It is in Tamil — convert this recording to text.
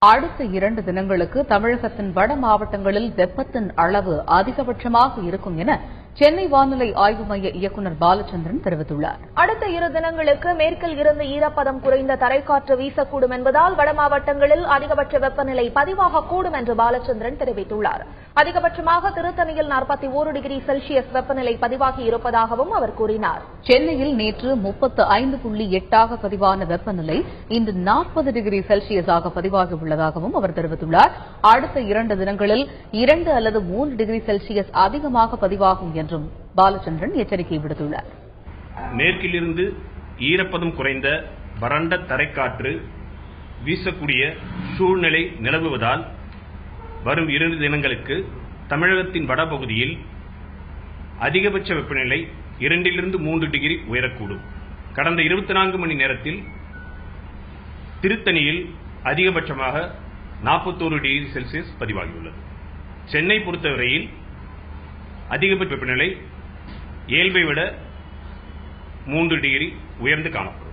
அடுத்த 2 தினங்களுக்கு தமிழகத்தின் வட மாவட்டங்களில் வெப்பத்தின் அளவு அதிகபட்சமாக இருக்கும் என சென்னை வானிலை ஆய்வு மைய இயக்குநர் பாலச்சந்திரன் தெரிவித்துள்ளார். அடுத்த 2 தினங்களுக்கு மேற்கில் இருந்து ஈரப்பதம் குறைந்த தரைக்காற்று வீசக்கூடும் என்பதால் வட மாவட்டங்களில் அதிகபட்ச வெப்பநிலை பதிவாகக்கூடும் என்று பாலச்சந்திரன் தெரிவித்துள்ளார். அதிகபட்சமாக திருத்தணியில் 41 டிகிரி செல்சியஸ் வெப்பநிலை பதிவாகி இருப்பதாகவும் அவர் கூறினார். சென்னையில் நேற்று 35.8 பதிவான வெப்பநிலை இன்று 40 டிகிரி செல்சியஸாக பதிவாகியுள்ளதாகவும் அவர் தெரிவித்துள்ளார். அடுத்த 2 தினங்களில் 2 அல்லது 3 டிகிரி செல்சியஸ் அதிகமாக பதிவாகும் என்றும் பாலச்சந்திரன் எச்சரிக்கை விடுத்துள்ளார். மேற்கிலிருந்து ஈரப்பதம் குறைந்த வறண்ட தரைக்காற்று வீசக்கூடிய சூழ்நிலை நிலவுவதால் வரும் 2 தினங்களுக்கு தமிழகத்தின் வடபகுதியில் அதிகபட்ச வெப்பநிலை 2 - 3 டிகிரி உயரக்கூடும். கடந்த 24 மணி நேரத்தில் திருத்தணியில் அதிகபட்சமாக 41 டிகிரி செல்சியஸ் பதிவாகியுள்ளது. சென்னை பொறுத்தவரையில் அதிகபட்ச வெப்பநிலை இயல்பை விட 3 டிகிரி உயர்ந்து காணப்படும்.